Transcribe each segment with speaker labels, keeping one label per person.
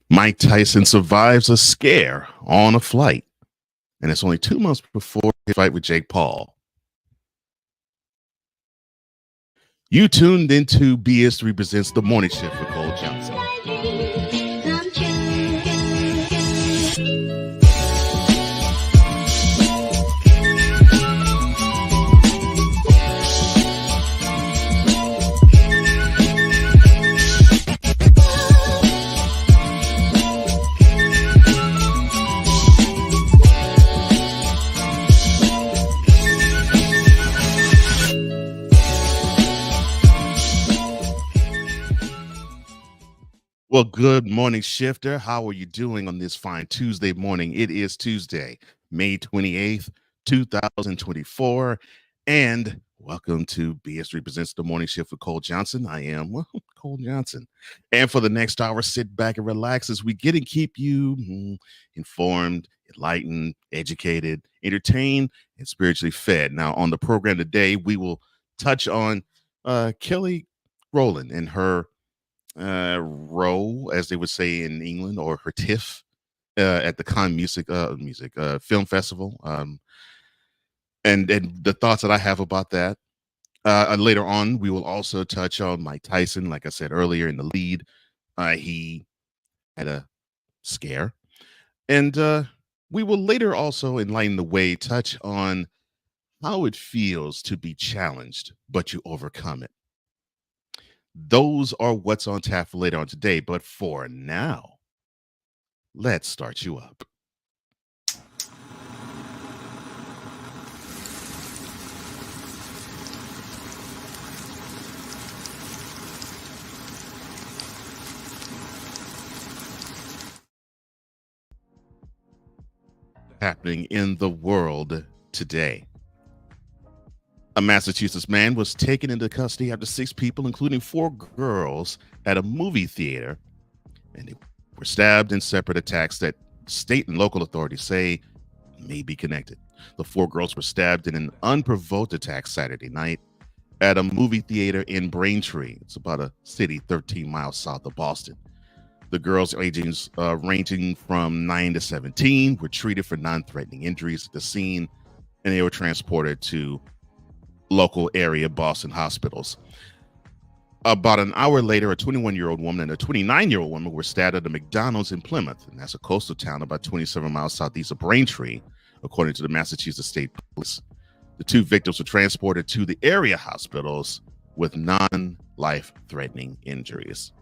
Speaker 1: Mike Tyson survives a scare on a flight, and it's only 2 months before his fight with Jake Paul. You tuned into BS3 Presents The Morning Shift with Cole Johnson. Well, good morning, Shifter. How are you doing on this fine Tuesday morning? It is Tuesday, May 28th, 2024. And welcome to BS3 Presents The Morning Shift with Cole Johnson. I am, Cole Johnson. And for the next hour, sit back and relax as we get and keep you informed, enlightened, educated, entertained, and spiritually fed. Now, on the program today, we will touch on Kelly Rowland and her row, as they would say in England, or her tiff at the Cannes Film Festival, and the thoughts that I have about that. Later on, we will also touch on Mike Tyson. Like I said earlier in the lead, he had a scare, and we will later also enlighten the way touch on how it feels to be challenged, but you overcome it. Those are what's on tap for later on today. But for now, let's start you up. Happening in the world today. A Massachusetts man was taken into custody after 6 people, including 4 girls, at a movie theater, and they were stabbed in separate attacks that state and local authorities say may be connected. The 4 girls were stabbed in an unprovoked attack Saturday night at a movie theater in Braintree. It's about a city 13 miles south of Boston. The girls ranging from 9 to 17 were treated for non-threatening injuries at the scene, and they were transported to local area Boston hospitals. About an hour later, a 21-year-old woman and a 29-year-old woman were stabbed at a McDonald's in Plymouth, and that's a coastal town about 27 miles southeast of Braintree, according to the Massachusetts State Police. The 2 victims were transported to the area hospitals with non-life-threatening injuries.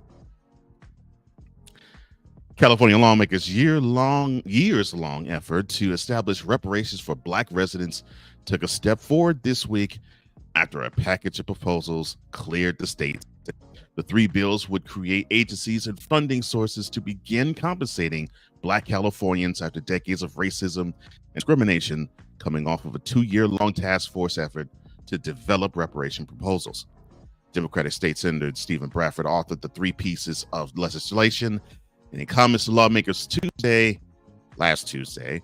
Speaker 1: California lawmakers' years-long effort to establish reparations for Black residents took a step forward this week after a package of proposals cleared the state. The 3 bills would create agencies and funding sources to begin compensating Black Californians after decades of racism and discrimination, coming off of a 2-year-long task force effort to develop reparation proposals. Democratic State Senator Stephen Bradford authored the 3 pieces of legislation, and in comments to lawmakers last Tuesday,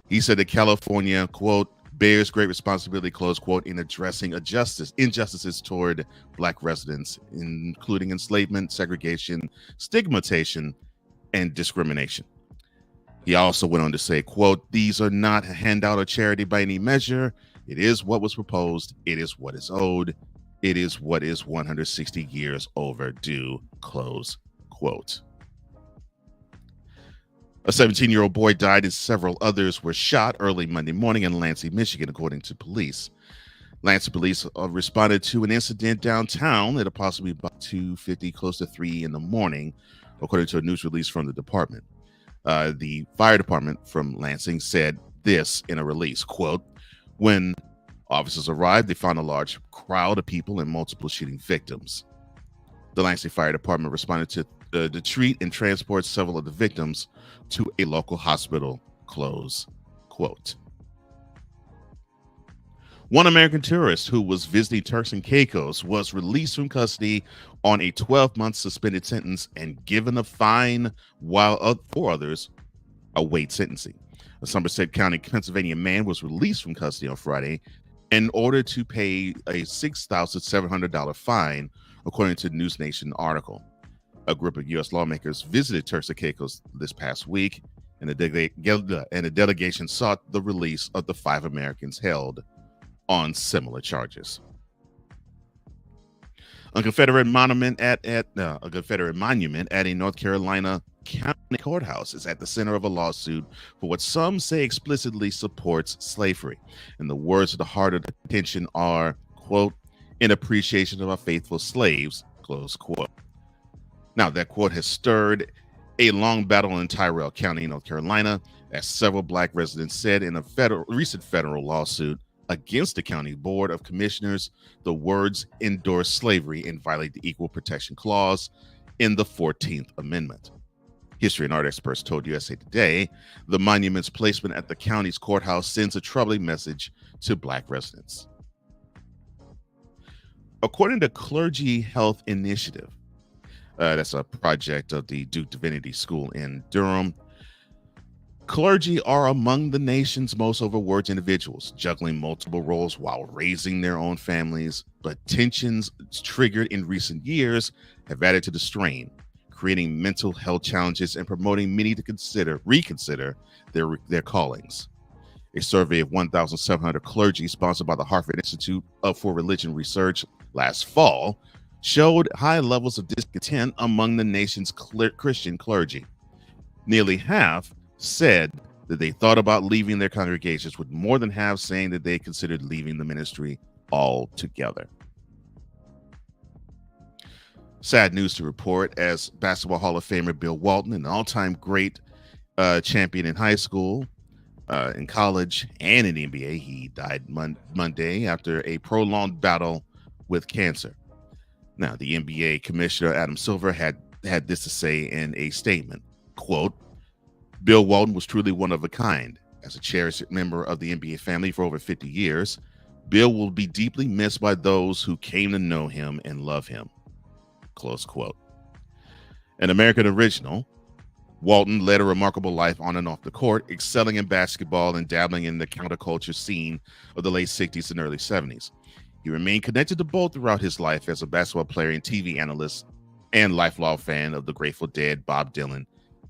Speaker 1: he said that California, quote, bears great responsibility, close quote, in addressing injustices toward Black residents, including enslavement, segregation, stigmatization, and discrimination. He also went on to say, quote, these are not a handout or charity by any measure. It is what was proposed. It is what is owed. It is what is 160 years overdue, close quote. A 17-year-old boy died and several others were shot early Monday morning in Lansing, Michigan, according to police. Lansing police responded to an incident downtown at approximately about 2:50, close to 3 in the morning, according to a news release from the department. The fire department from Lansing said this in a release, quote, when officers arrived, they found a large crowd of people and multiple shooting victims. The Lansing Fire Department responded to treat and transport several of the victims to a local hospital, close quote. One American tourist who was visiting Turks and Caicos was released from custody on a 12-month suspended sentence and given a fine, while 4 others await sentencing. A Somerset County, Pennsylvania man was released from custody on Friday in order to pay a $6,700 fine, according to the News Nation article. A group of U.S. lawmakers visited Turks and Caicos this past week, and the delegation sought the release of the 5 Americans held on similar charges. A Confederate monument at a North Carolina county courthouse is at the center of a lawsuit for what some say explicitly supports slavery. And the words at the heart of the contention are, quote, "in appreciation of our faithful slaves," close quote. Now, that quote has stirred a long battle in Tyrrell County, North Carolina, as several Black residents said in a recent federal lawsuit against the county board of commissioners. The words endorse slavery and violate the Equal Protection Clause in the 14th Amendment. History and art experts told USA Today the monument's placement at the county's courthouse sends a troubling message to Black residents. According to Clergy Health Initiative, that's a project of the Duke Divinity School in Durham, clergy are among the nation's most overworked individuals, juggling multiple roles while raising their own families. But tensions triggered in recent years have added to the strain, creating mental health challenges and promoting many to reconsider their callings. A survey of 1,700 clergy sponsored by the Harvard Institute for Religion Research last fall showed high levels of discontent among the nation's Christian clergy. Nearly half said that they thought about leaving their congregations, with more than half saying that they considered leaving the ministry altogether. Sad news to report, as Basketball Hall of Famer Bill Walton, an all-time great champion in high school, in college, and in the NBA, he died Monday after a prolonged battle with cancer. Now, the NBA Commissioner Adam Silver had this to say in a statement, quote, "Bill Walton was truly one of a kind. As a cherished member of the NBA family for over 50 years, Bill will be deeply missed by those who came to know him and love him." Close quote. An American original, Walton led a remarkable life on and off the court, excelling in basketball and dabbling in the counterculture scene of the late 60s and early 70s. He remained connected to both throughout his life as a basketball player and TV analyst, and lifelong fan of the Grateful Dead, Bob Dylan,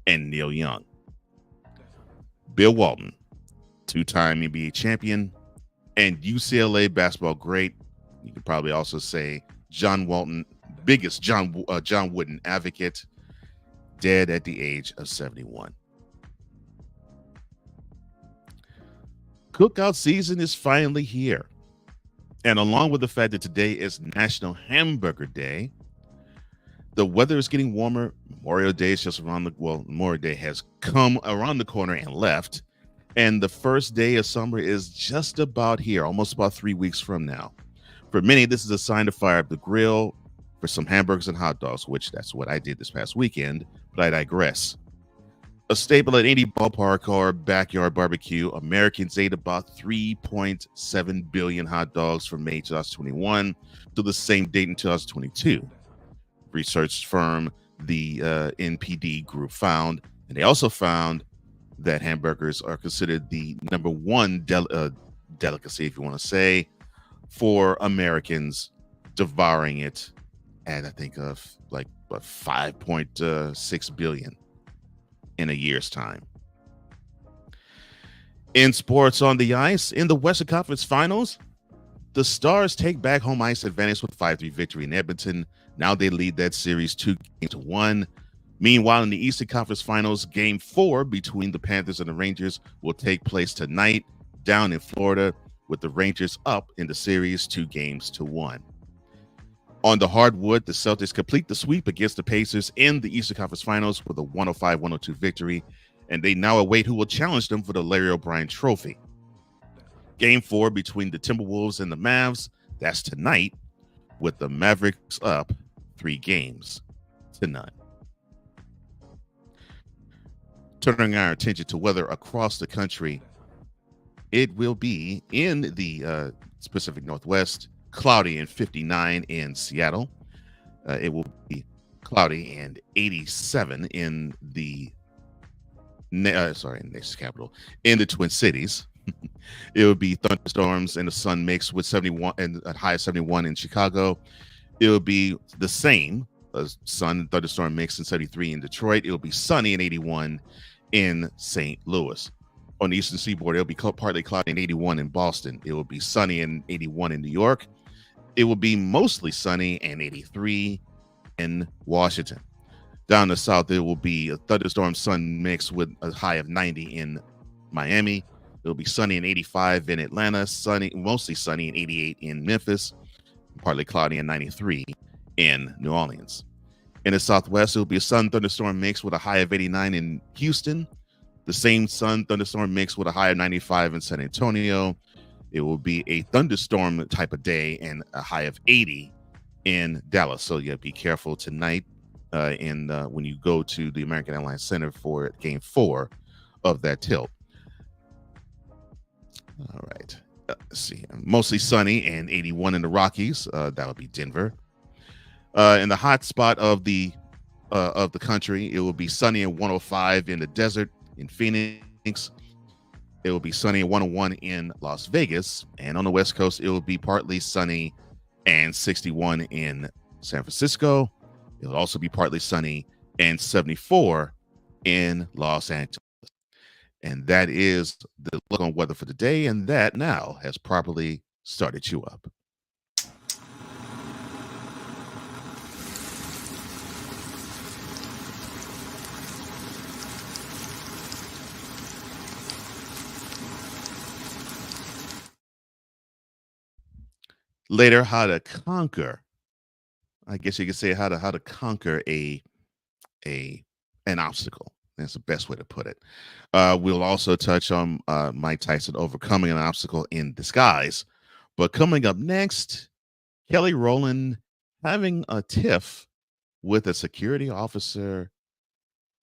Speaker 1: and Neil Young. Bill Walton, 2-time NBA champion and UCLA basketball great. You could probably also say John Walton, biggest John Wooden advocate, dead at the age of 71. Cookout season is finally here. And along with the fact that today is National Hamburger Day, the weather is getting warmer. Memorial Day is just Memorial Day has come around the corner and left. And the first day of summer is just about here, almost about 3 weeks from now. For many, this is a sign to fire up the grill for some hamburgers and hot dogs, which that's what I did this past weekend, but I digress. A staple at any ballpark or backyard barbecue, Americans ate about 3.7 billion hot dogs from May 2021 to the same date in 2022. Research firm the NPD Group found, and they also found that hamburgers are considered the number one delicacy, if you want to say, for Americans, devouring it at, I think, of like 5.6 billion in a year's time. In sports on the ice, in the Western Conference Finals, the Stars take back home ice advantage with 5-3 victory in Edmonton. Now they lead that series 2-1. Meanwhile, in the Eastern Conference Finals, Game 4 between the Panthers and the Rangers will take place tonight down in Florida, with the Rangers up in the series 2-1. On the hardwood, the Celtics complete the sweep against the Pacers in the Eastern Conference Finals with a 105-102 victory, and they now await who will challenge them for the Larry O'Brien Trophy. Game 4 between the Timberwolves and the Mavs, that's tonight, with the Mavericks up 3-0. Turning our attention to weather across the country, it will be in the Pacific Northwest, cloudy and 59 in Seattle. It will be cloudy and 87 in the next capital, in the Twin Cities. It will be thunderstorms and the sun mix with 71 and a high of 71 in Chicago. It will be the same a sun thunderstorm mix in 73 in Detroit. It'll be sunny in 81 in St. Louis. On the eastern seaboard, it'll be partly cloudy in 81 in Boston. It will be sunny in 81 in New York. It will be mostly sunny and 83 in Washington. Down the south, it will be a thunderstorm sun mix with a high of 90 in Miami. It'll be sunny and 85 in Atlanta, mostly sunny and 88 in Memphis, partly cloudy and 93 in New Orleans. In the southwest, it will be a sun thunderstorm mix with a high of 89 in Houston. The same sun thunderstorm mix with a high of 95 in San Antonio. It will be a thunderstorm type of day and a high of 80 in Dallas. So yeah, be careful tonight when you go to the American Airlines Center for Game 4 of that tilt. All right. Let's see. Mostly sunny and 81 in the Rockies. That would be Denver. In the hot spot of the country, it will be sunny and 105 in the desert in Phoenix. It will be sunny and 101 in Las Vegas. And on the West Coast, it will be partly sunny and 61 in San Francisco. It will also be partly sunny and 74 in Los Angeles. And that is the look on weather for today. And that now has properly started you up. Later, how to conquer. I guess you could say how to conquer an obstacle. That's the best way to put it. We'll also touch on Mike Tyson overcoming an obstacle in disguise. But coming up next, Kelly Rowland having a tiff with a security officer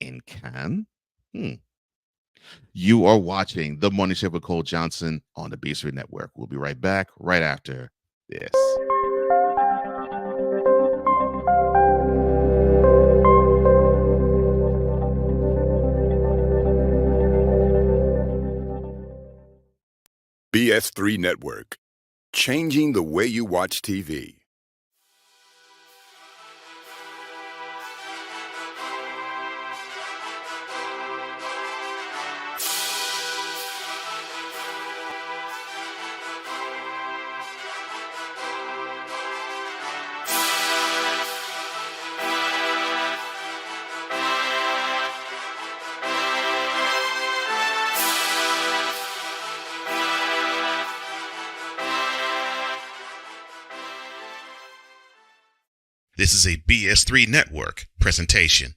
Speaker 1: in Cannes. You are watching The Morning Shift with Cole Johnson on the B3 Network. We'll be right back right after this.
Speaker 2: BS3 Network, changing the way you watch TV.
Speaker 1: This is a BS3 Network presentation.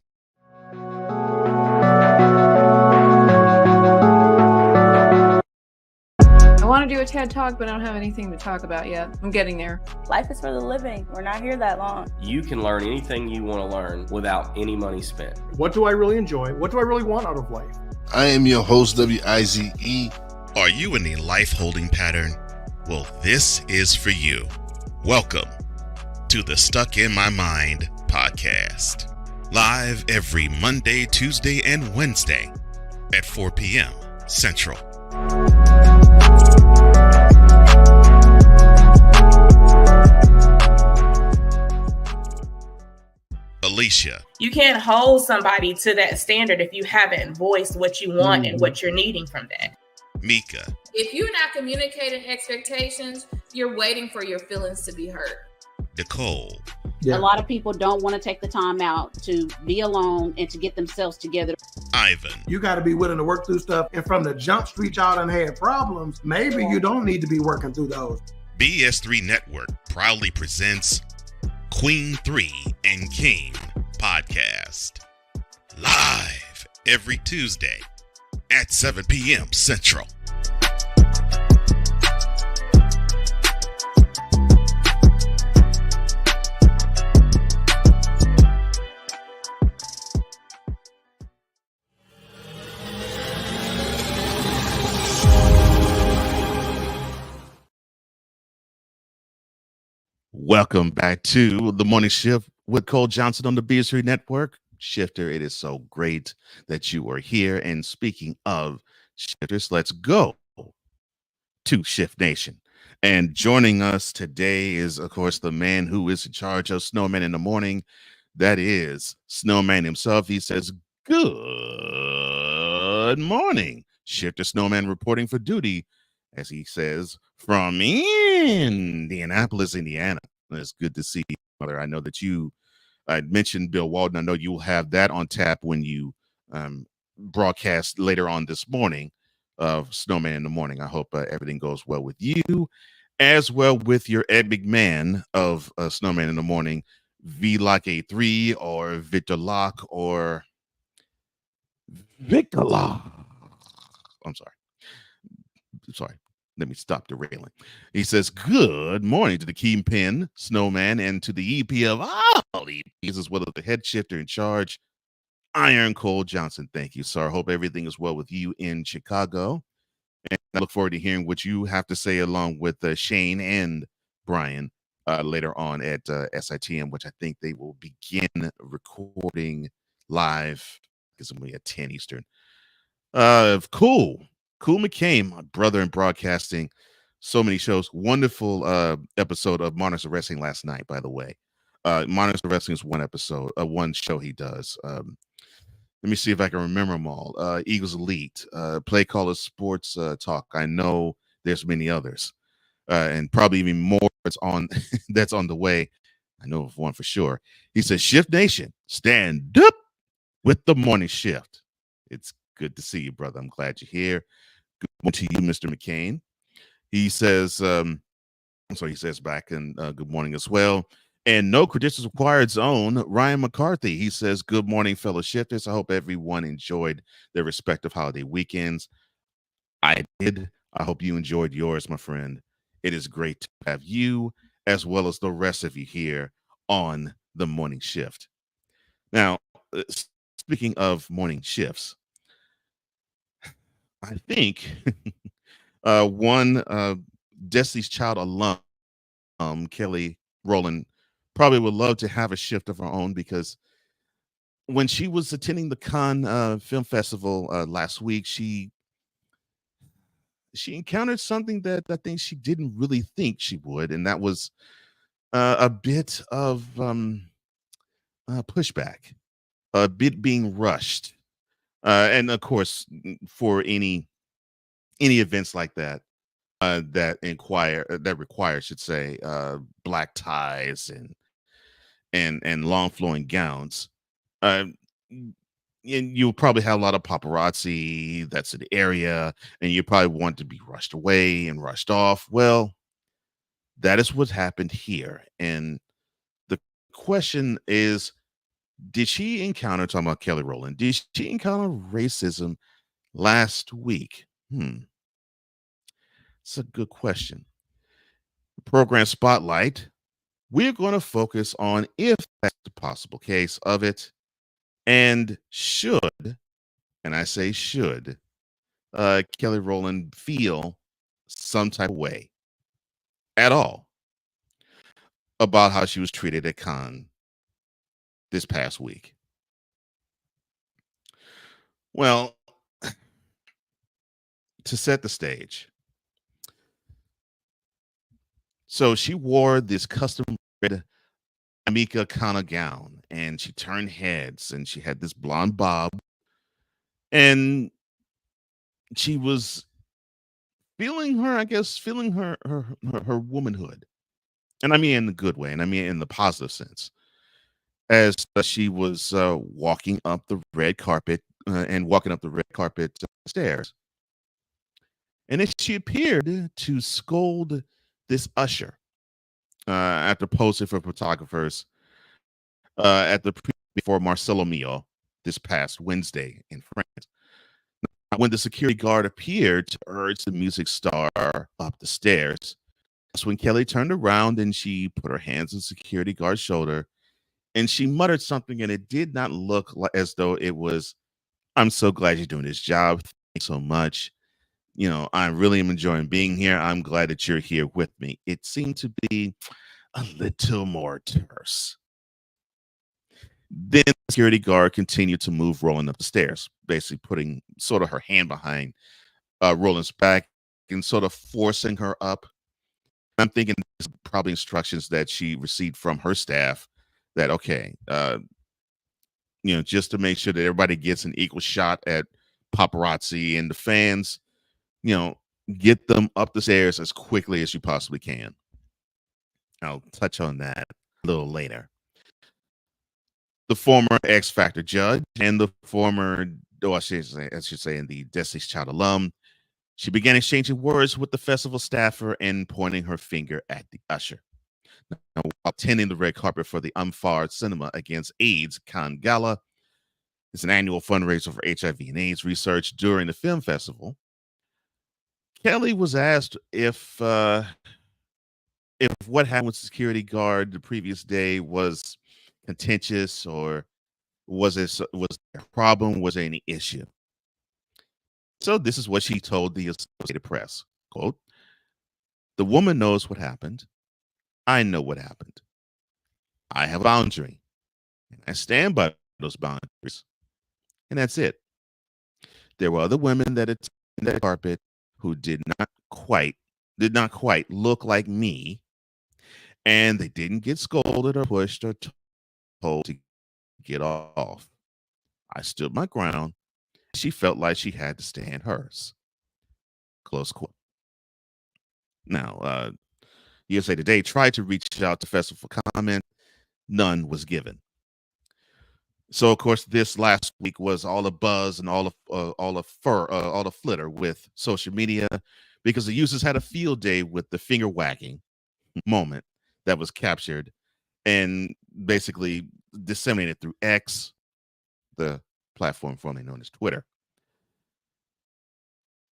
Speaker 3: I want to do a TED Talk, but I don't have anything to talk about yet. I'm getting there.
Speaker 4: Life is for the living. We're not here that long.
Speaker 5: You can learn anything you want to learn without any money spent.
Speaker 6: What do I really enjoy? What do I really want out of life?
Speaker 7: I am your host, WIZE.
Speaker 1: Are you in a life holding pattern? Well, this is for you. Welcome to the Stuck in My Mind podcast. Live every Monday, Tuesday, and Wednesday at 4 p.m. Central. Alicia.
Speaker 8: You can't hold somebody to that standard if you haven't voiced what you want and what you're needing from that.
Speaker 1: Mika.
Speaker 9: If you're not communicating expectations, you're waiting for your feelings to be hurt.
Speaker 1: Nicole.
Speaker 10: Yeah. A lot of people don't want to take the time out to be alone and to get themselves together.
Speaker 1: Ivan.
Speaker 6: You got to be willing to work through stuff. And from the jump street y'all done had problems, maybe you don't need to be working through those.
Speaker 1: BS3 Network proudly presents Queen 3 and King podcast. Live every Tuesday at 7 p.m. Central. Welcome back to the Morning Shift with Cole Johnson on the BS3 Network. Shifter, it is so great that you are here. And speaking of shifters, let's go to Shift Nation. And joining us today is, of course, the man who is in charge of Snowman in the Morning, That is Snowman himself. He says, "Good morning. Shifter Snowman reporting for duty," as he says, from Indianapolis, Indiana. It's good to see you, brother. I know that I mentioned Bill Walden. I know you will have that on tap when you broadcast later on this morning of Snowman in the Morning. I hope everything goes well with you, as well with your Ed McMahon of Snowman in the Morning, V-Lock A3 or Victor Lock or Victor Lock. I'm sorry. Let me stop derailing. He says, "Good morning to the Kingpin, Snowman, and to the EP of all EPs, as well as the head shifter in charge, Iron Cole Johnson." Thank you, sir. Hope everything is well with you in Chicago. And I look forward to hearing what you have to say along with Shane and Brian later on at SITM, which I think they will begin recording live. It's only at 10 Eastern. Cool McCain, my brother in broadcasting, so many shows. Wonderful episode of Monarchs of Wrestling last night, by the way. Monarchs of Wrestling is one show he does. Let me see if I can remember them all. Eagles Elite, Play Caller Sports Talk. I know there's many others, and probably even more that's on that's on the way. I know of one for sure. He says, "Shift Nation, stand up with the morning shift." It's good to see you, brother. I'm glad you're here. Good morning to you, Mr. McCain. He says, he says back in good morning as well. And no credentials required zone, Ryan McCarthy. He says, "Good morning, fellow shifters. I hope everyone enjoyed their respective holiday weekends." I did. I hope you enjoyed yours, my friend. It is great to have you as well as the rest of you here on the morning shift. Now, speaking of morning shifts, I think one Destiny's Child alum, Kelly Rowland, probably would love to have a shift of her own, because when she was attending the Cannes Film Festival last week, she encountered something that I think she didn't really think she would, and that was a bit of pushback, a bit being rushed, and of course, for any events like that that require, should say, black ties and long flowing gowns, uh, and you'll probably have a lot of paparazzi that's in the area, and you probably want to be rushed away and rushed off. Well, that is what happened here, and the question is, did she encounter, talking about Kelly Rowland, did she encounter racism last week? It's a good question. Program Spotlight, we're going to focus on if that's the possible case of it, and should, and I say should, Kelly Rowland feel some type of way at all about how she was treated at Cannes this past week. Well, to set the stage, so she wore this custom red Amika Kana gown, and she turned heads, and she had this blonde bob, and she was feeling her womanhood, and I mean in the good way, and I mean in the positive sense, as she was walking up the red carpet stairs, and then she appeared to scold this usher after posing for photographers at the before Marcelo Mio this past Wednesday in France. When the security guard appeared to urge the music star up the stairs, that's when Kelly turned around and she put her hands on the security guard's shoulder, and she muttered something, and it did not look as though it was, "I'm so glad you're doing this job. Thank you so much. You know, I really am enjoying being here. I'm glad that you're here with me." It seemed to be a little more terse. Then the security guard continued to move Roland up the stairs, basically putting sort of her hand behind Roland's back and sort of forcing her up. I'm thinking there's probably instructions that she received from her staff that, okay, just to make sure that everybody gets an equal shot at paparazzi and the fans, get them up the stairs as quickly as you possibly can. I'll touch on that a little later. The former X Factor judge and the former, I should say, and the Destiny's Child alum, she began exchanging words with the festival staffer and pointing her finger at the usher. Now, while attending the red carpet for the FIIINNNEEE Against AIDS Con Gala, it's an annual fundraiser for HIV and AIDS research during the film festival, Kelly was asked if what happened with the security guard the previous day was contentious, or was there a problem, was there any issue? So this is what she told the Associated Press, quote, "The woman knows what happened. I know what happened. I have a boundary, and I stand by those boundaries, and that's it. There were other women that attended that carpet who did not quite look like me, and they didn't get scolded or pushed or told to get off. I stood my ground. She felt like she had to stand hers." Close quote. Now, USA Today tried to reach out to festival for comment. None was given. So, of course, this last week was all a buzz and all the flitter with social media, because the users had a field day with the finger wagging moment that was captured and basically disseminated through X, the platform formerly known as Twitter.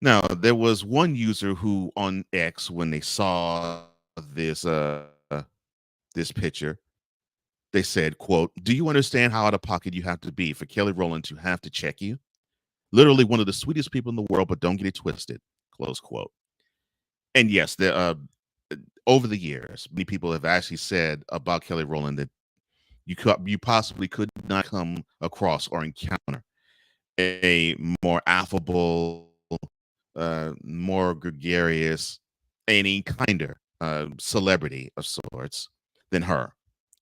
Speaker 1: Now, there was one user who on X, when they saw this picture, they said, quote, "Do you understand how out of pocket you have to be for Kelly Rowland to have to check you? Literally one of the sweetest people in the world, but don't get it twisted." Close quote. And yes, over the years, many people have actually said about Kelly Rowland that you possibly could not come across or encounter a more affable, more gregarious, any kinder celebrity of sorts than her.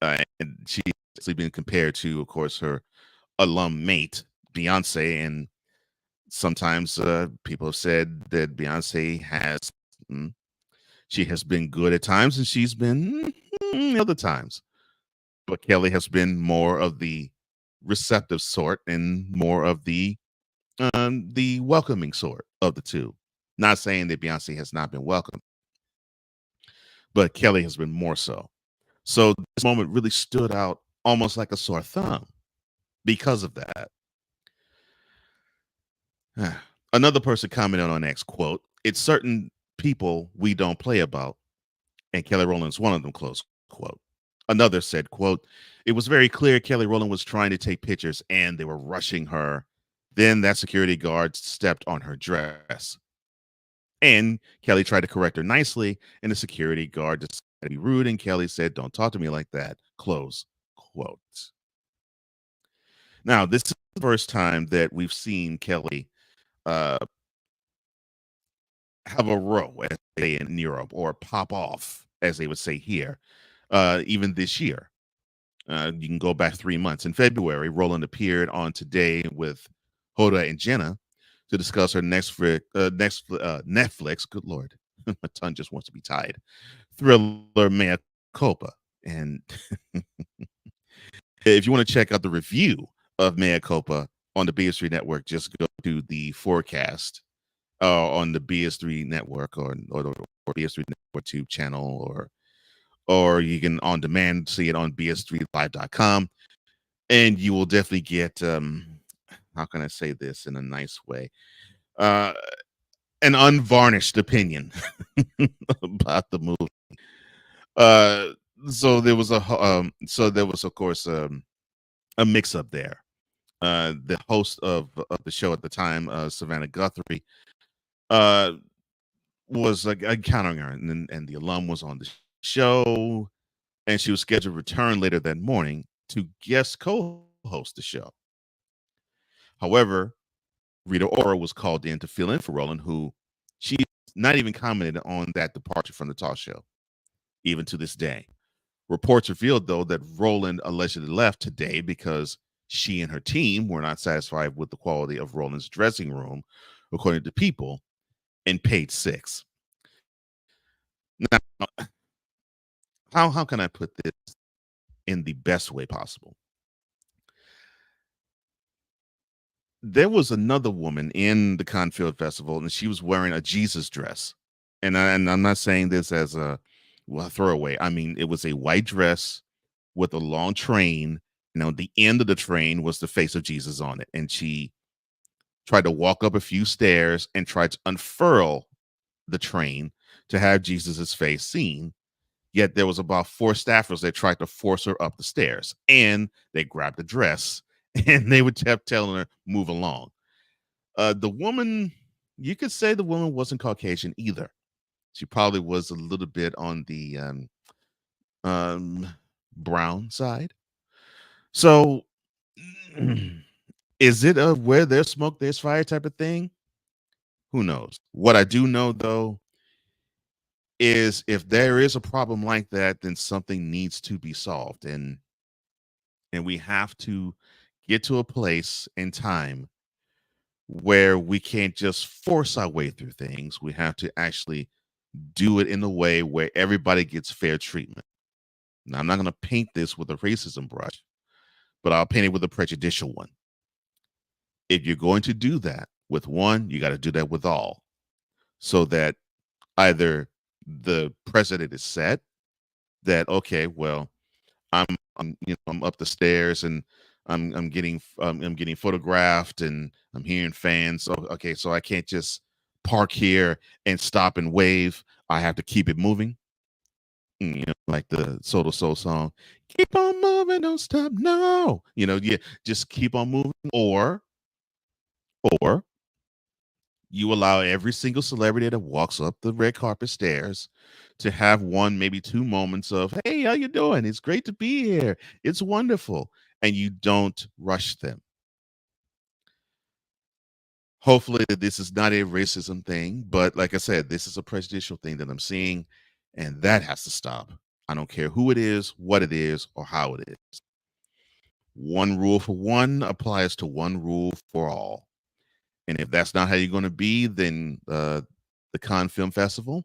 Speaker 1: And she's been compared to, of course, her alum mate, Beyonce. And sometimes people have said that Beyonce she has been good at times and she's been other times. But Kelly has been more of the receptive sort and more of the welcoming sort of the two. Not saying that Beyonce has not been welcomed, but Kelly has been more so. So this moment really stood out almost like a sore thumb because of that. Another person commented on X, quote, "It's certain people we don't play about, and Kelly Rowland's one of them," close quote. Another said, quote, "It was very clear Kelly Rowland was trying to take pictures and they were rushing her. Then that security guard stepped on her dress. And Kelly tried to correct her nicely, and the security guard decided to be rude, and Kelly said, 'Don't talk to me like that,' close quote." Now, this is the first time that we've seen Kelly have a row, as they say in Europe, or pop off, as they would say here, even this year. You can go back 3 months. In February, Rowland appeared on Today with Hoda and Jenna to discuss her Netflix, good Lord, my tongue just wants to be tied, thriller Mea Culpa. And if you want to check out the review of Mea Culpa on the BS3 network, just go to the forecast on the BS3 network or BS3 network YouTube channel, or you can on demand see it on bs3live.com, and you will definitely get how can I say this in a nice way, an unvarnished opinion about the movie. So there was of course a mix up there. The host of the show at the time, Savannah Guthrie, was encountering her, and the alum was on the show, and she was scheduled to return later that morning to guest co-host the show. However, Rita Ora was called in to fill in for Rowland, who she not even commented on that departure from the talk show, even to this day. Reports revealed, though, that Rowland allegedly left today because she and her team were not satisfied with the quality of Rowland's dressing room, according to People, and Page 6. Now, how can I put this in the best way possible? There was another woman in the Confederate Festival, and she was wearing a Jesus dress. And I'm not saying this as a throwaway. I mean, it was a white dress with a long train, and on the end of the train was the face of Jesus on it. And she tried to walk up a few stairs and tried to unfurl the train to have Jesus's face seen. Yet there was about 4 staffers that tried to force her up the stairs, and they grabbed the dress and they would kept telling her, move along. The woman, you could say the woman wasn't Caucasian either. She probably was a little bit on the brown side. So is it a where there's smoke, there's fire type of thing? Who knows? What I do know, though, is if there is a problem like that, then something needs to be solved. And we have to get to a place and time where we can't just force our way through things. We have to actually do it in a way where everybody gets fair treatment. Now, I'm not going to paint this with a racism brush, but I'll paint it with a prejudicial one. If you're going to do that with one, you got to do that with all, so that either the president is set that, okay, well, I'm up the stairs and I'm getting photographed and I'm hearing fans. So, okay, so I can't just park here and stop and wave. I have to keep it moving. Like the Soul to Soul song, keep on moving, don't stop. No, just keep on moving. Or you allow every single celebrity that walks up the red carpet stairs to have one, maybe 2 moments of, hey, how you doing? It's great to be here. It's wonderful. And you don't rush them. Hopefully this is not a racism thing, but like I said, this is a prejudicial thing that I'm seeing, and that has to stop. I don't care who it is, what it is, or how it is. One rule for one applies to one rule for all. And if that's not how you're going to be, then the Cannes Film Festival,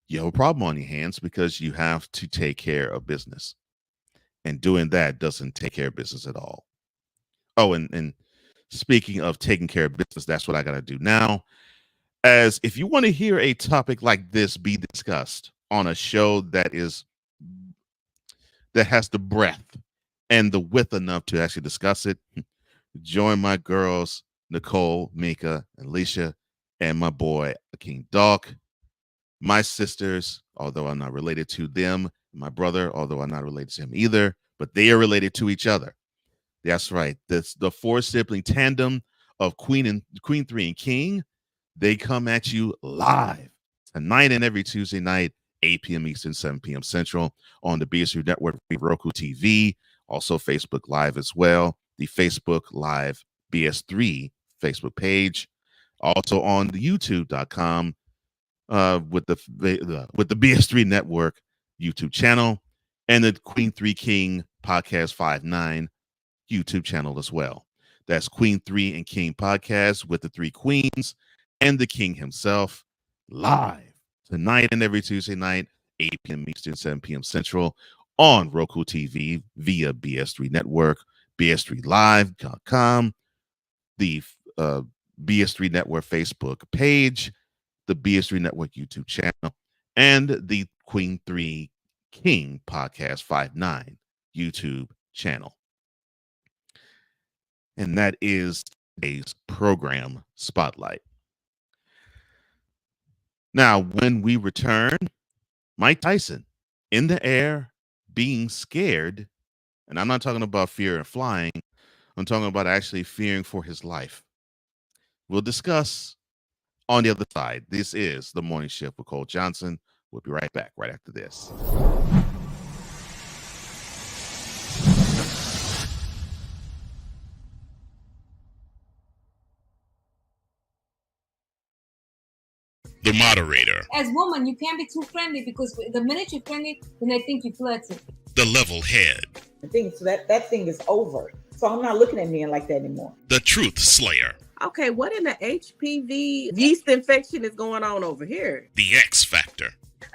Speaker 1: you have a problem on your hands, because you have to take care of business. And doing that doesn't take care of business at all. Oh, and speaking of taking care of business, that's what I got to do now. As if you want to hear a topic like this be discussed on a show that has the breadth and the width enough to actually discuss it, join my girls, Nicole, Mika, and Alicia, and my boy, King Doc, my sisters, although I'm not related to them, my brother, although I'm not related to him either, but they are related to each other. That's right. That's the 4-sibling tandem of Queen 3 and King. They come at you live tonight and every Tuesday night, 8 p.m. Eastern, 7 p.m. Central, on the BSU Network, Roku TV, also Facebook Live as well, the Facebook Live BS3 Facebook page, also on the YouTube.com with the BS3 Network YouTube channel, and the Queen 3 King Podcast 5-9 YouTube channel as well. That's Queen 3 and King Podcast with the 3 queens and the king himself, live tonight and every Tuesday night, 8 p.m. Eastern, 7 p.m. Central, on Roku TV via BS3 Network, BS3Live.com, the BS3 Network Facebook page, the BS3 Network YouTube channel, and the Queen 3 King Podcast 5-9 YouTube channel. And that is today's program spotlight. Now, when we return, Mike Tyson in the air, being scared. And I'm not talking about fear and flying. I'm talking about actually fearing for his life. We'll discuss on the other side. This is The Morning Shift with Cole Johnson. We'll be right back right after this. the moderator,
Speaker 11: As woman, you can't be too friendly because the minute you're friendly, then they think you're flirting.
Speaker 1: the level head,
Speaker 12: I think so that thing is over. So I'm not looking at men like that anymore.
Speaker 1: the truth slayer,
Speaker 13: Okay, what in the HPV yeast infection is going on over here?
Speaker 1: the X factor,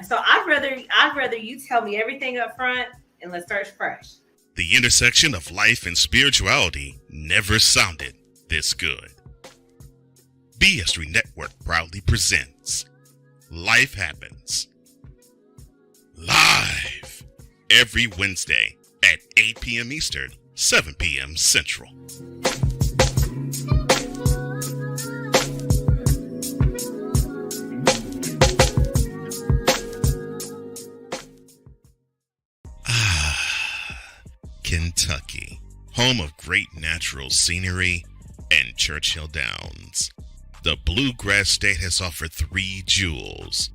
Speaker 14: So I'd rather you tell me everything up front and let's start fresh.
Speaker 1: the intersection of life and spirituality never sounded this good. BS3 Network proudly presents Life Happens live every Wednesday at 8 p.m. Eastern, 7 p.m. Central. Kentucky, home of great natural scenery and Churchill Downs. The Bluegrass State has offered 3 jewels.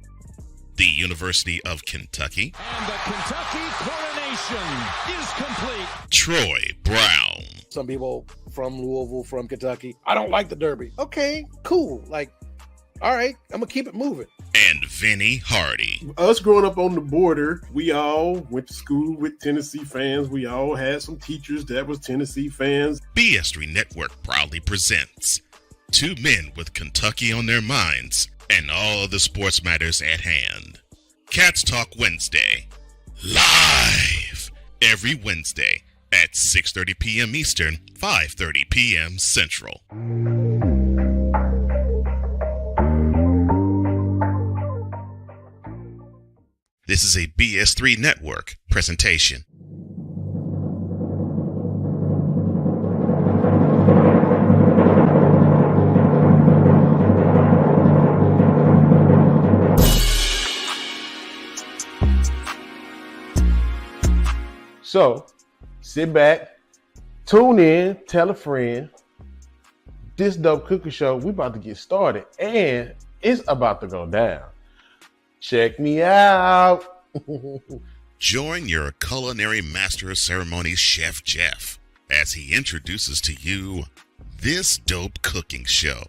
Speaker 1: The University of Kentucky.
Speaker 15: And the Kentucky coronation is complete.
Speaker 1: Troy Brown.
Speaker 16: Some people from Louisville, from Kentucky, I don't like the Derby. Okay, cool. Like, all right, I'm going to keep it moving.
Speaker 1: And Vinny Hardy.
Speaker 17: Us growing up on the border, we all went to school with Tennessee fans. We all had some teachers that was Tennessee fans.
Speaker 1: BS3 Network proudly presents 2 men with Kentucky on their minds and all of the sports matters at hand. Cats Talk Wednesday, live every Wednesday at 6:30 p.m. Eastern, 5:30 p.m. Central. This is a BS3 Network presentation.
Speaker 17: So, sit back, tune in, tell a friend. This Dope Cooking Show, we about to get started, and it's about to go down. Check me out.
Speaker 1: Join your culinary master of ceremonies, Chef Jeff, as he introduces to you This Dope Cooking Show.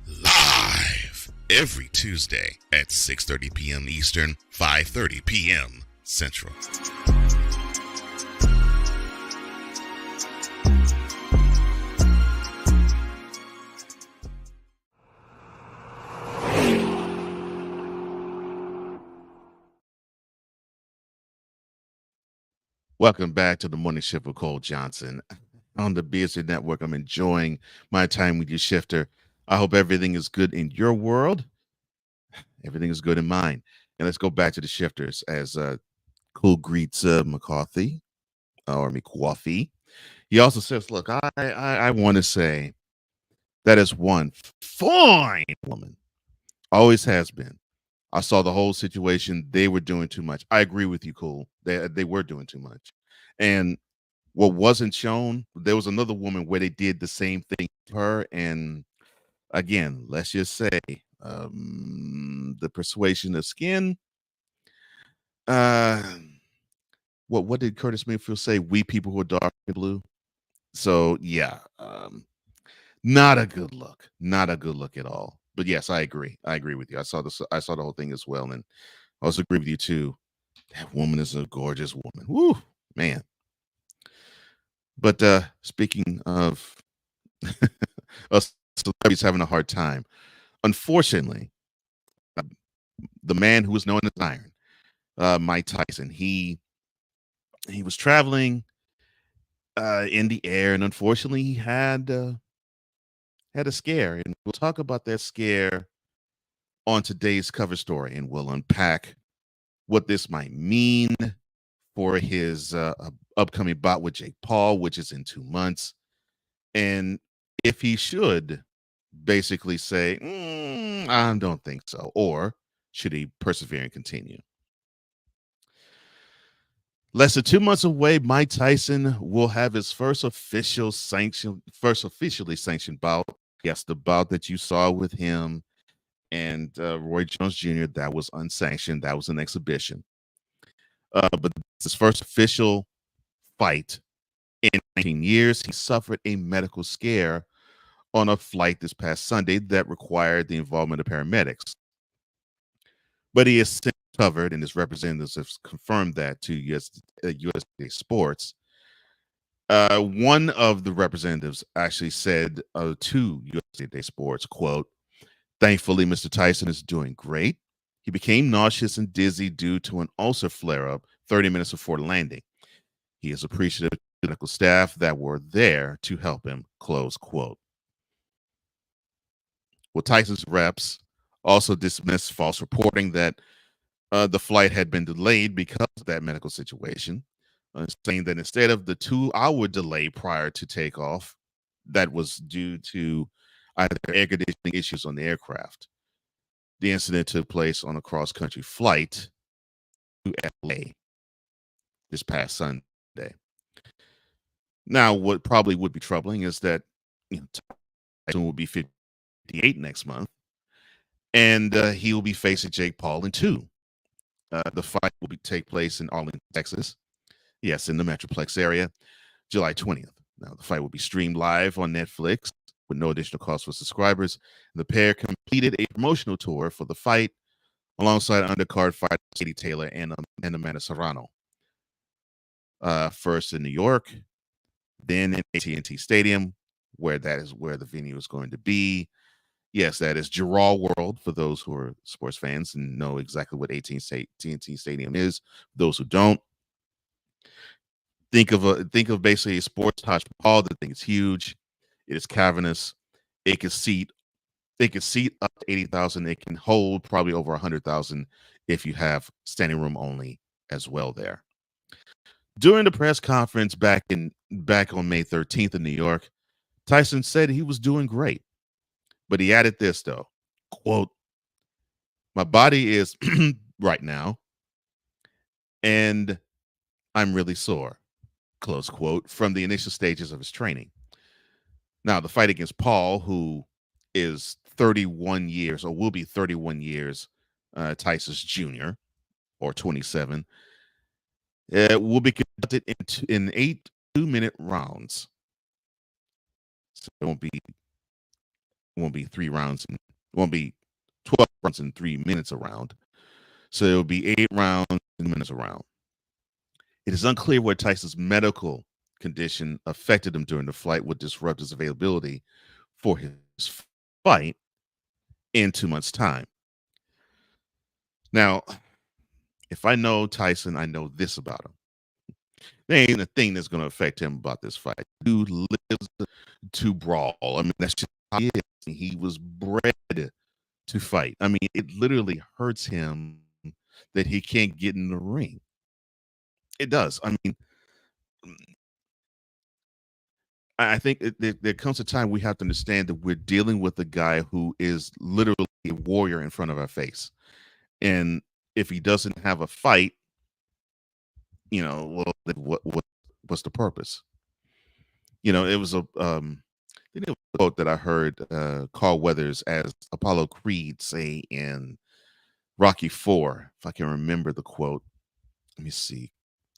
Speaker 1: Live every Tuesday at 6:30 p.m. Eastern, 5:30 p.m. Central. Welcome back to the Morning Shift with Cole Johnson on the BS3 Network. I'm enjoying my time with you, Shifter. I hope everything is good in your world. Everything is good in mine. And let's go back to the Shifters as Cool greets McCarthy or McCoffee. He also says, look, I want to say that is one fine woman. Always has been. I saw the whole situation. They were doing too much. I agree with you, Cool. They were doing too much. And what wasn't shown, there was another woman where they did the same thing to her. And again, let's just say the persuasion of skin. What did Curtis Mayfield say? We people who are dark and blue. So yeah, not a good look. Not a good look at all. But yes, I agree. I agree with you. I saw the whole thing as well, and I also agree with you too. That woman is a gorgeous woman. Woo, man. But speaking of us celebrities having a hard time, unfortunately, the man who was known as Iron, Mike Tyson, he was traveling in the air, and unfortunately, he had a scare, and we'll talk about that scare on today's cover story, and we'll unpack what this might mean for his upcoming bout with Jake Paul, which is in 2 months, and if he should basically say, I don't think so, or should he persevere and continue. Less than 2 months away, Mike Tyson will have his first officially sanctioned bout. Yes, the bout that you saw with him and Roy Jones Jr., that was unsanctioned. That was an exhibition. But his first official fight in 19 years. He suffered a medical scare on a flight this past Sunday that required the involvement of paramedics. But he is covered, and his representatives have confirmed that to USA Sports. One of the representatives actually said to USA Sports, quote, "Thankfully, Mr. Tyson is doing great. He became nauseous and dizzy due to an ulcer flare-up 30 minutes before landing. He is appreciative of the medical staff that were there to help him," close quote. Well, Tyson's reps also dismissed false reporting that the flight had been delayed because of that medical situation, saying that instead of the 2-hour delay prior to takeoff, that was due to either air conditioning issues on the aircraft. The incident took place on a cross-country flight to LA this past Sunday. Now, what probably would be troubling is that Tyson will be 58 next month, and he will be facing Jake Paul in 2. The fight will take place in Arlington, Texas. Yes, in the Metroplex area, July 20th. Now, the fight will be streamed live on Netflix with no additional cost for subscribers. The pair completed a promotional tour for the fight alongside undercard fighter Katie Taylor and Amanda Serrano. First in New York, then in AT&T Stadium, where the venue is going to be. Yes, that is Girard World for those who are sports fans and know exactly what AT&T Stadium is. For those who don't, think of basically a sports Taj Mahal. The thing is huge. It is cavernous. It can seat up to 80,000. It can hold probably over 100,000 if you have standing room only as well there. During the press conference back on May 13th in New York, Tyson said he was doing great. But he added this, though, quote, "My body is right now, and I'm really sore," close quote, from the initial stages of his training. Now, the fight against Paul, who is 31 years or will be 31 years, Tyson's junior, or 27, will be conducted in 8 2-minute rounds. So it won't be 3 rounds, and won't be 12 rounds in 3 minutes a round. So it'll be 8 rounds in 2 minutes a round. It is unclear whether Tyson's medical condition affected him during the flight, would disrupt his availability for his fight in 2 months' time. Now, if I know Tyson, I know this about him. There ain't a thing that's going to affect him about this fight. Dude lives to brawl. I mean, that's just how he is. He was bred to fight. I mean, it literally hurts him that he can't get in the ring. It does. I mean, I think there comes a time we have to understand that we're dealing with a guy who is literally a warrior in front of our face. And if he doesn't have a fight, well, what's the purpose? It was a quote that I heard Carl Weathers as Apollo Creed say in Rocky IV, if I can remember the quote. Let me see.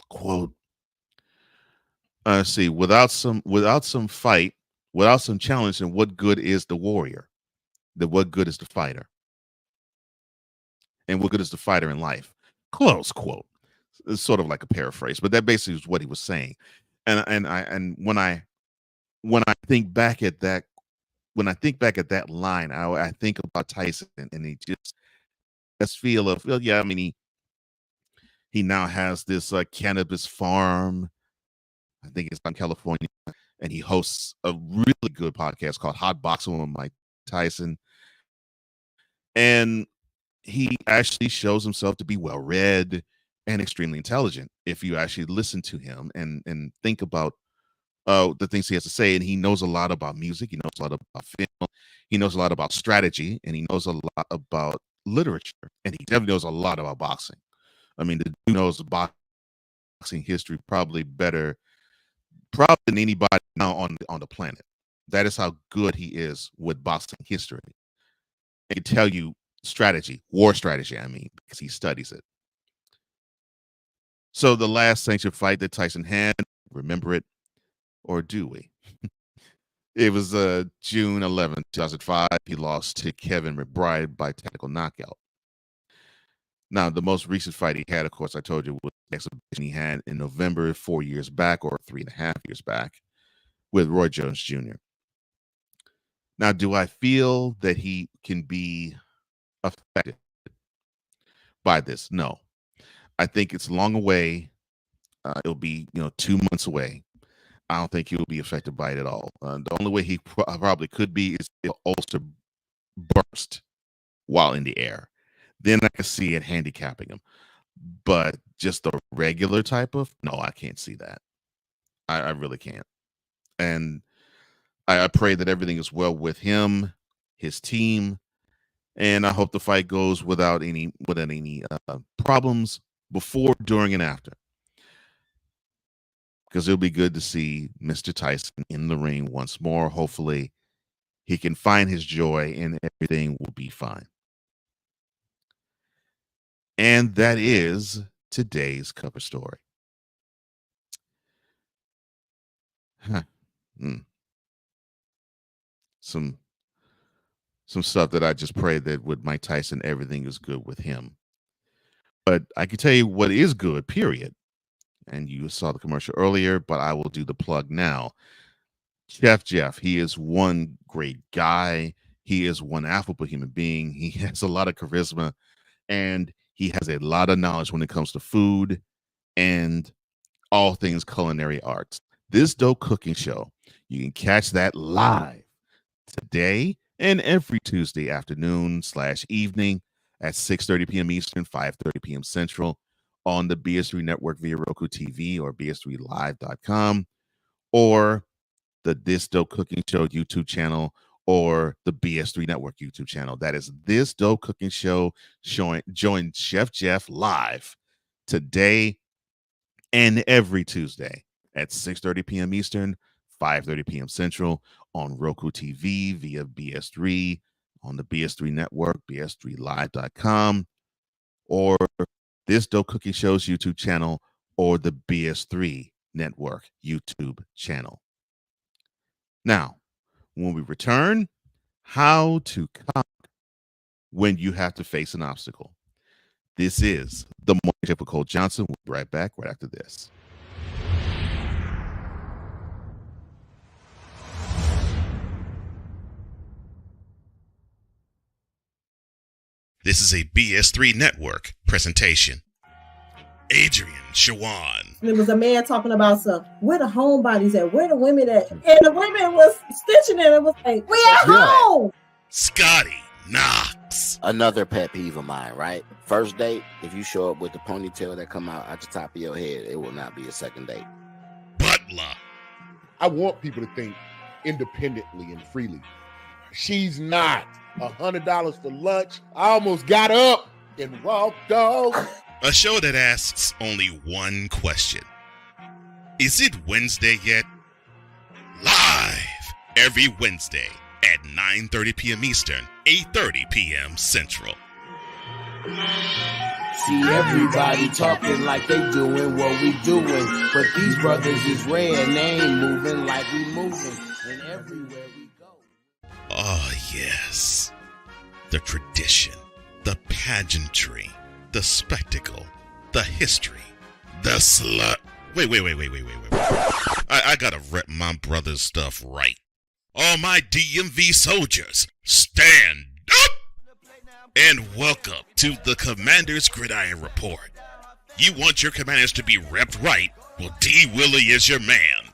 Speaker 1: Quote. Without some fight, without some challenge, then what good is the warrior? Then what good is the fighter? And what good is the fighter in life? Close quote. It's sort of like a paraphrase, but that basically is what he was saying. And when I think back at that, line, I think about Tyson, and he just this feel of, well, yeah, I mean, he now has this cannabis farm. I think it's in California, and he hosts a really good podcast called Hot Boxing with Mike Tyson. And he actually shows himself to be well-read and extremely intelligent if you actually listen to him and think about the things he has to say. And he knows a lot about music. He knows a lot about film. He knows a lot about strategy, and he knows a lot about literature. And he definitely knows a lot about boxing. I mean, the dude knows boxing history probably than anybody now on the planet. That is how good he is with boxing history. He can tell you strategy, war strategy, because he studies it. So the last sanctioned fight that Tyson had, remember it, or do we? It was June 11, 2005. He lost to Kevin McBride by technical knockout. Now, the most recent fight he had, of course, I told you, was the exhibition he had in November 4 years back, or 3.5 years back, with Roy Jones Jr. Now, do I feel that he can be affected by this? No. I think it's long away. It'll be 2 months away. I don't think he'll be affected by it at all. The only way he probably could be is if ulcer burst while in the air. Then I can see it handicapping him. But just the regular type of, no, I can't see that. I really can't. And I pray that everything is well with him, his team, and I hope the fight goes without any problems before, during, and after. Because it'll be good to see Mr. Tyson in the ring once more. Hopefully, he can find his joy and everything will be fine. And that is today's cover story. Some stuff that I just pray that with Mike Tyson, everything is good with him. But I can tell you what is good, period. And you saw the commercial earlier, but I will do the plug now. Chef Jeff, he is one great guy. He is one affable human being. He has a lot of charisma, and he has a lot of knowledge when it comes to food and all things culinary arts. This Dope Cooking Show, you can catch that live today and every Tuesday afternoon / evening at 6:30 p.m. Eastern, 5:30 p.m. Central on the BS3 Network via Roku TV or BS3Live.com, or the This Dope Cooking Show YouTube channel, or the BS3 Network YouTube channel. That is This Dope Cooking Show. Join Chef Jeff live today and every Tuesday at 6:30 p.m. Eastern, 5:30 p.m. Central on Roku TV via BS3, on the BS3 Network, BS3Live.com, or This Dope Cooking Show's YouTube channel, or the BS3 Network YouTube channel. Now, when we return, how to cook when you have to face an obstacle. This is the Morning Shift with Cole Johnson. We'll be right back right after this. This is a BS3 Network presentation. Adrian Shawan.
Speaker 18: There was a man talking about where the homebodies at, where the women at, and the women was stitching it. It was like, we at home.
Speaker 1: Scotty Knox.
Speaker 19: Another pet peeve of mine, right? First date, if you show up with the ponytail that come out at the top of your head, it will not be a second date.
Speaker 1: Butler.
Speaker 16: I want people to think independently and freely. She's not. $100 for lunch. I almost got up and walked off.
Speaker 1: A show that asks only one question. Is it Wednesday yet? Live every Wednesday at 9:30 p.m. Eastern, 8:30 p.m. Central.
Speaker 20: See everybody talking like they doing what we doing, but these brothers is rare and they ain't moving like we moving, and everywhere we go.
Speaker 1: Oh, yes. The tradition, the pageantry, the spectacle, the history, the slut. Wait. I gotta rep my brother's stuff right. All my DMV soldiers, stand up! And welcome to the Commander's Gridiron Report. You want your commanders to be repped right? Well, D. Willie is your man.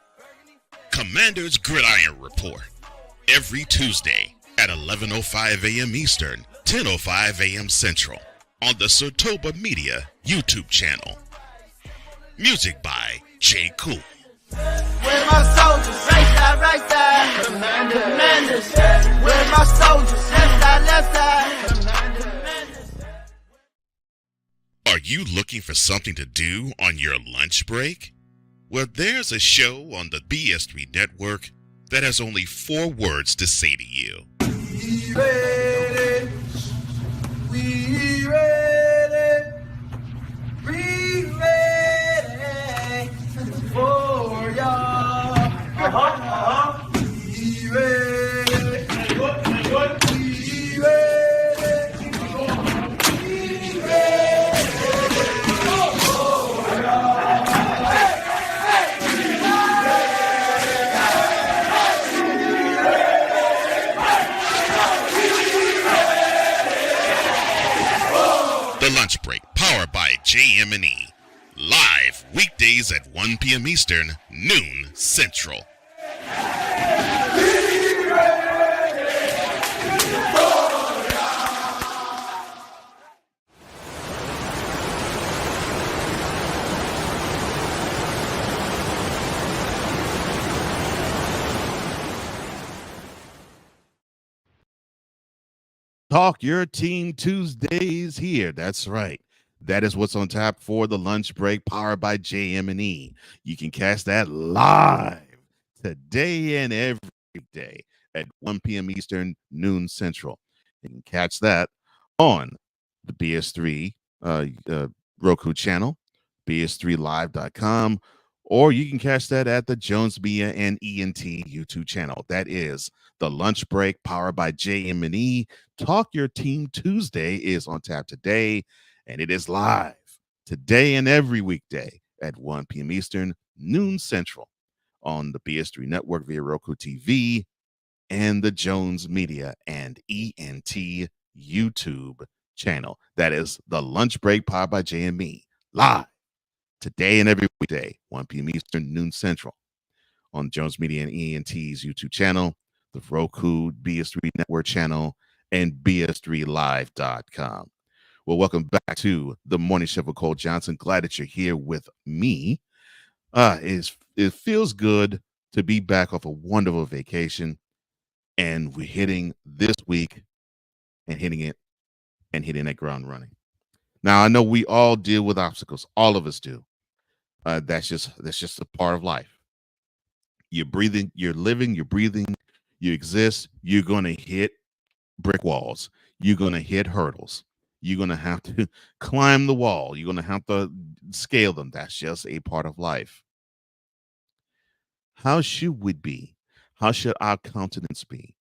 Speaker 1: Commander's Gridiron Report. Every Tuesday at 11:05 a.m. Eastern, 10:05 a.m. Central on the Sotoba Media YouTube channel. Music by J. Cool.
Speaker 20: Where my soldiers? Right side. Commanders. Where my soldiers? Left side.
Speaker 1: Are you looking for something to do on your lunch break? Well, there's a show on the BS3 Network that has only 4 words to say to you.
Speaker 20: We ready. We ready. We ready for y'all. We ready. We ready. We ready.
Speaker 1: JM&E. Live weekdays at 1 p.m. Eastern, noon Central. Talk Your Team Tuesdays here. That's right. That is what's on tap for the lunch break, powered by JM&E. You can catch that live today and every day at 1 p.m. Eastern, noon Central. You can catch that on the BS3 Roku channel, bs3live.com, or you can catch that at the Jones Media and ENT YouTube channel. That is the lunch break, powered by JM&E. Talk Your Team Tuesday is on tap today, and it is live today and every weekday at 1 p.m. Eastern, noon Central on the BS3 network via Roku TV and the Jones Media and ENT YouTube channel. That is the lunch break, powered by JM&E, live today and every weekday, 1 p.m. Eastern, noon Central on Jones Media and ENT's YouTube channel, the Roku BS3 network channel, and bs3live.com. Well, welcome back to the Morning Show with Cole Johnson. Glad that you're here with me. It feels good to be back off a wonderful vacation, and we're hitting this week and hitting that ground running. Now, I know we all deal with obstacles. All of us do. That's just a part of life. You're breathing, you're living, you're breathing, you exist. You're going to hit brick walls. You're going to hit hurdles. You're going to have to climb the wall. You're going to have to scale them. That's just a part of life. How should we be? How should our countenance be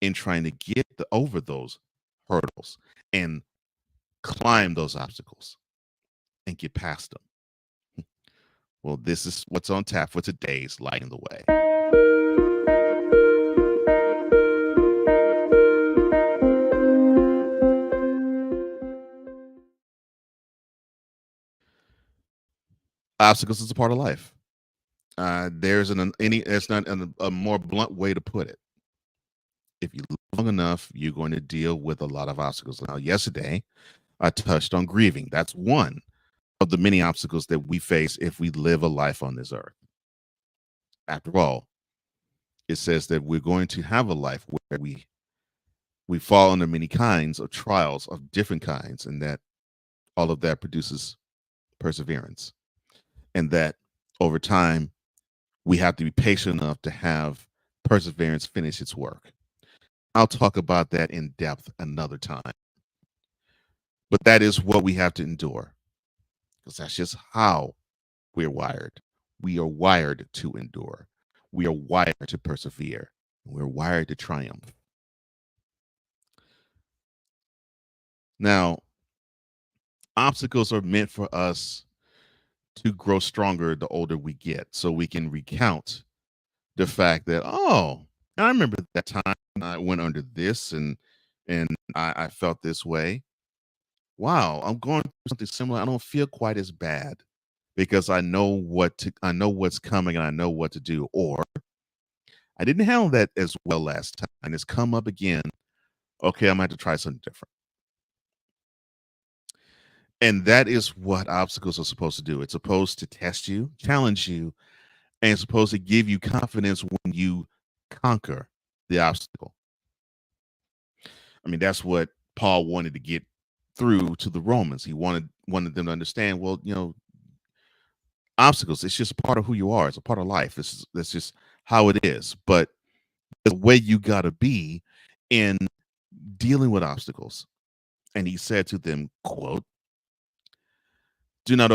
Speaker 1: in trying to get over those hurdles and climb those obstacles and get past them? Well, this is what's on tap for today's Lighting the Way. Obstacles is a part of life. There's not a more blunt way to put it. If you live long enough, you're going to deal with a lot of obstacles. Now, yesterday, I touched on grieving. That's one of the many obstacles that we face if we live a life on this earth. After all, it says that we're going to have a life where we fall under many kinds of trials of different kinds, and that all of that produces perseverance. And that over time, we have to be patient enough to have perseverance finish its work. I'll talk about that in depth another time. But that is what we have to endure, because that's just how we're wired. We are wired to endure. We are wired to persevere. We're wired to triumph. Now, obstacles are meant for us to grow stronger the older we get, so we can recount the fact that, oh, I remember that time I went under this and I felt this way. Wow, I'm going through something similar. I don't feel quite as bad because I know what's coming and I know what to do. Or I didn't handle that as well last time and it's come up again. Okay, I'm going to have to try something different. And that is what obstacles are supposed to do. It's supposed to test you, challenge you, and it's supposed to give you confidence when you conquer the obstacle. I mean, that's what Paul wanted to get through to the Romans. He wanted them to understand, well, obstacles, it's just a part of who you are. It's a part of life. That's just how it is. But the way you got to be in dealing with obstacles. And he said to them, quote, do not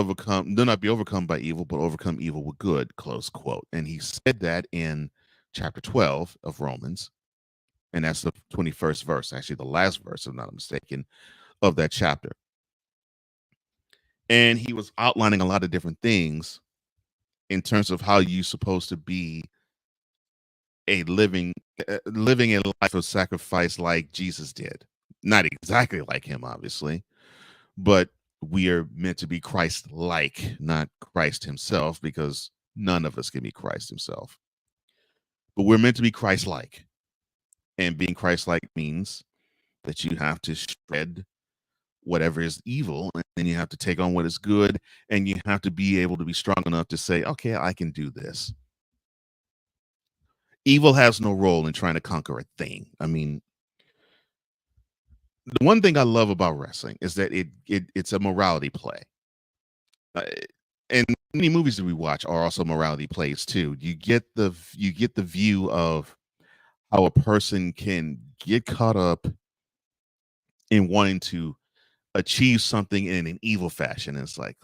Speaker 1: be overcome by evil, but overcome evil with good, close quote. And he said that in chapter 12 of Romans. And that's the 21st verse, actually the last verse, if I'm not mistaken, of that chapter. And he was outlining a lot of different things in terms of how you're supposed to be living a life of sacrifice like Jesus did. Not exactly like him, obviously, but We are meant to be Christ-like, not Christ himself, because none of us can be Christ himself. But we're meant to be Christ-like. And being Christ-like means that you have to shred whatever is evil, and then you have to take on what is good, and you have to be able to be strong enough to say, okay, I can do this. Evil has no role in trying to conquer a thing. I mean, the one thing I love about wrestling is that it's a morality play. And many movies that we watch are also morality plays too. You get the view of how a person can get caught up in wanting to achieve something in an evil fashion. And it's like,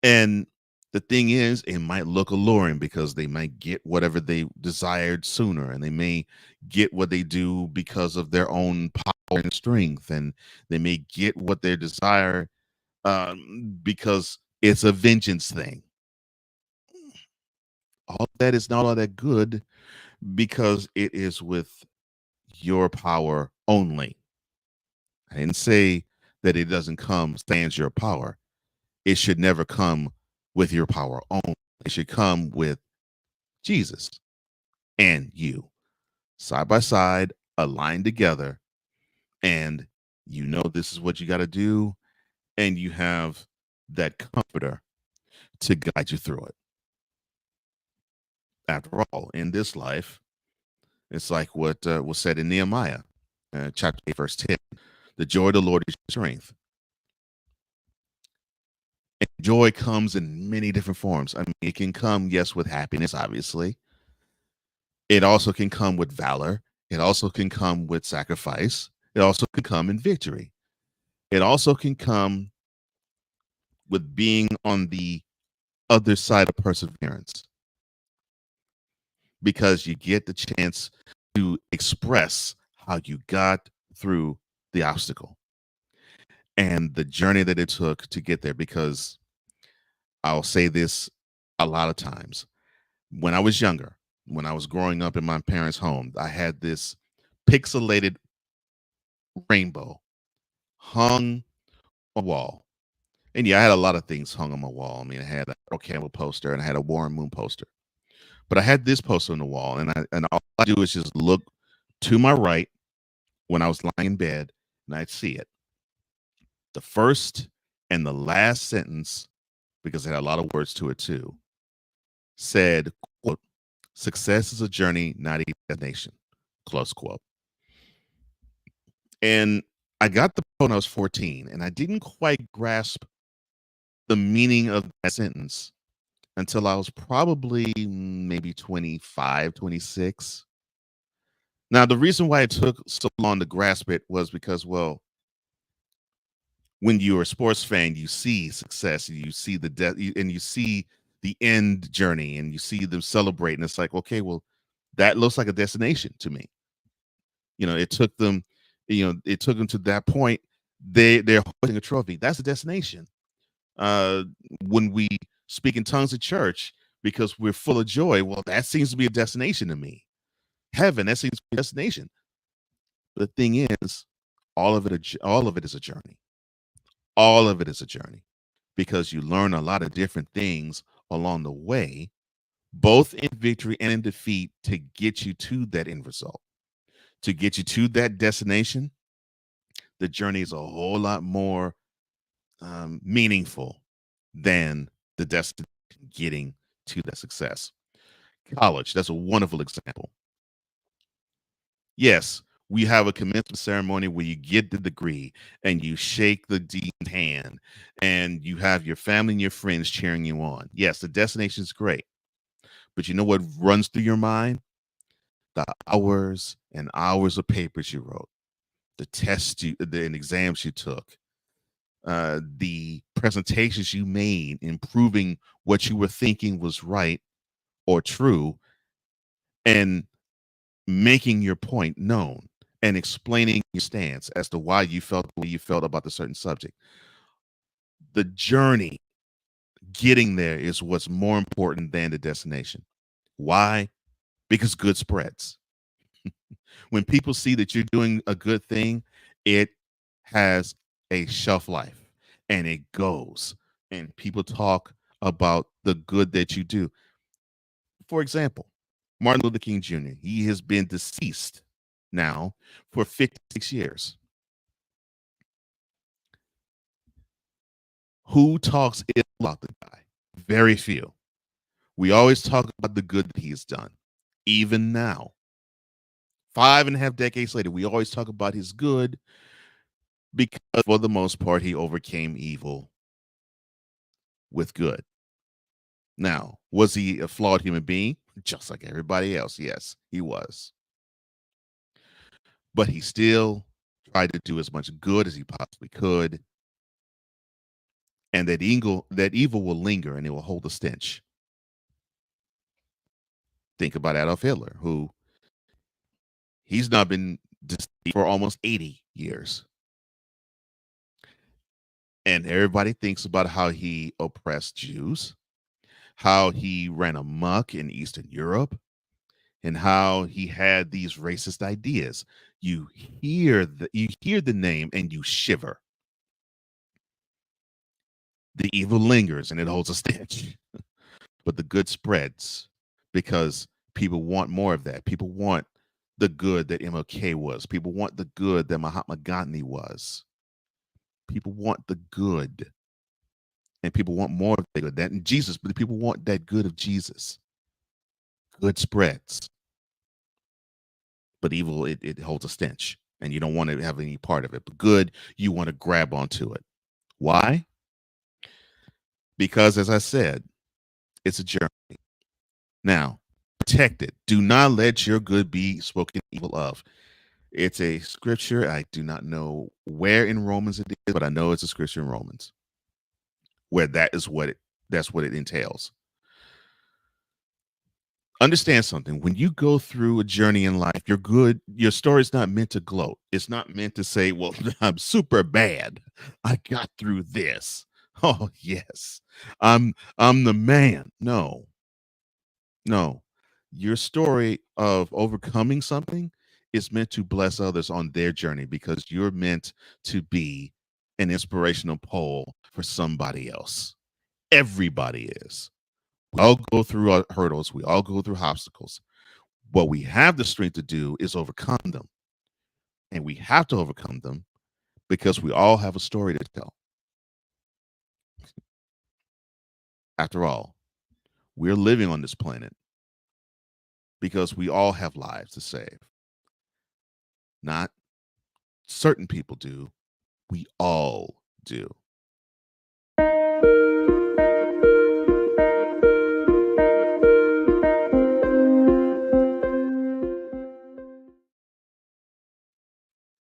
Speaker 1: and the thing is, it might look alluring because they might get whatever they desired sooner, and they may get what they do because of their own power and strength, and they may get what they desire because it's a vengeance thing. All that is not all that good because it is with your power only. I didn't say that it doesn't come stands your power. It should never come with your power only. It should come with Jesus and you side by side, aligned together, and you know this is what you got to do, and you have that comforter to guide you through it. After all, in this life, it's like what was said in Nehemiah, chapter 8, verse 10. The joy of the Lord is your strength. And joy comes in many different forms. I mean, it can come, yes, with happiness, obviously. It also can come with valor. It also can come with sacrifice. It also can come in victory. It also can come with being on the other side of perseverance, because you get the chance to express how you got through the obstacle and the journey that it took to get there. Because I'll say this a lot of times, when I was younger, when I was growing up in my parents' home, I had this pixelated rainbow hung on a wall. And yeah, I had a lot of things hung on my wall. I mean, I had a Earl Campbell poster and I had a Warren Moon poster. But I had this poster on the wall, and all I do is just look to my right when I was lying in bed, and I'd see it. The first and the last sentence, because it had a lot of words to it too, said, quote, "Success is a journey, not a destination," close quote. And I got the when I was 14, and I didn't quite grasp the meaning of that sentence until I was probably maybe 25, 26. Now, the reason why it took so long to grasp it was because, well, when you're a sports fan, you see success, you see the death, and you see the end journey, and you see them celebrate, and it's like, okay, well, that looks like a destination to me. You know, it took them to that point. They're holding a trophy. That's a destination. When we speak in tongues at church because we're full of joy, well, that seems to be a destination to me. Heaven, that seems to be a destination. The thing is, all of it is a journey. All of it is a journey, because you learn a lot of different things along the way, both in victory and in defeat, to get you to that end result, to get you to that destination. The journey is a whole lot more meaningful than the destination, getting to that success. College, that's a wonderful example. Yes, we have a commencement ceremony where you get the degree and you shake the dean's hand and you have your family and your friends cheering you on. Yes, the destination is great. But you know what runs through your mind? The hours and hours of papers you wrote, the tests and exams you took, the presentations you made in proving what you were thinking was right or true, and making your point known and explaining your stance as to why you felt the way you felt about the certain subject. The journey getting there is what's more important than the destination. Why? Because good spreads. When people see that you're doing a good thing, it has a shelf life, and it goes, and people talk about the good that you do. For example, Martin Luther King Jr., he has been deceased now for 56 years. Who talks ill about the guy? Very few. We always talk about the good that he's done. Even now, 5.5 decades later, we always talk about his good because for the most part, he overcame evil with good. Now, was he a flawed human being? Just like everybody else. Yes, he was. But he still tried to do as much good as he possibly could. And that evil will linger and it will hold a stench. Think about Adolf Hitler, who he's now been deceased for almost 80 years. And everybody thinks about how he oppressed Jews, how he ran amok in Eastern Europe, and how he had these racist ideas. You hear the name and you shiver. The evil lingers and it holds a stench. But the good spreads because people want more of that. People want the good that MLK was. People want the good that Mahatma Gandhi was. People want the good. And people want more of the good. That in Jesus, but people want that good of Jesus. Good spreads. But evil, it holds a stench. And you don't want to have any part of it. But good, you want to grab onto it. Why? Because, as I said, it's a journey. Now, protect it. Do not let your good be spoken evil of. It's a scripture. I do not know where in Romans it is, but I know it's a scripture in Romans where that's what it entails. Understand something. When you go through a journey in life, your story is not meant to gloat. It's not meant to say, well, I'm super bad. I got through this. Oh, yes. I'm the man. No. Your story of overcoming something is meant to bless others on their journey because you're meant to be an inspirational pole for somebody else. Everybody is. We all go through our hurdles. We all go through obstacles. What we have the strength to do is overcome them. And we have to overcome them because we all have a story to tell. After all, we're living on this planet because we all have lives to save. Not certain people do. We all do.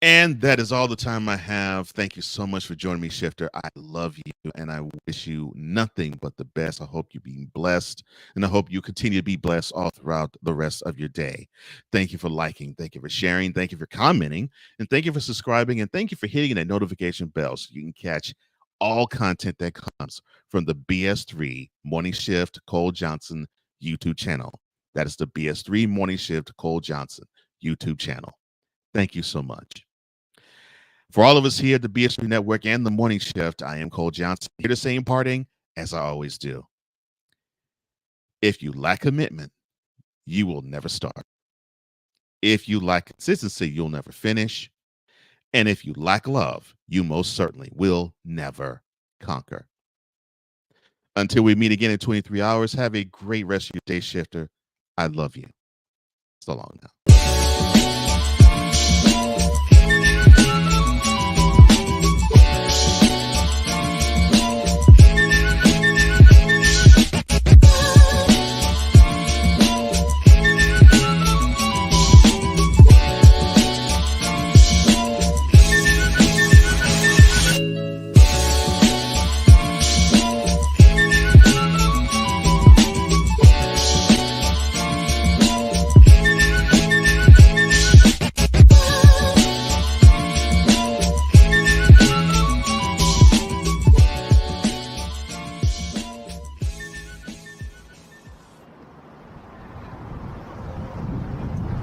Speaker 1: And that is all the time I have. Thank you so much for joining me, Shifter. I love you, and I wish you nothing but the best. I hope you're being blessed, and I hope you continue to be blessed all throughout the rest of your day. Thank you for liking. Thank you for sharing. Thank you for commenting, and thank you for subscribing, and thank you for hitting that notification bell so you can catch all content that comes from the BS3 Morning Shift Cole Johnson YouTube channel. That is the BS3 Morning Shift Cole Johnson YouTube channel. Thank you so much. For all of us here at the BS3 Network and the Morning Shift, I am Cole Johnson, here to say in parting, as I always do. If you lack commitment, you will never start. If you lack consistency, you'll never finish. And if you lack love, you most certainly will never conquer. Until we meet again in 23 hours, have a great rest of your day, Shifter. I love you. So long now.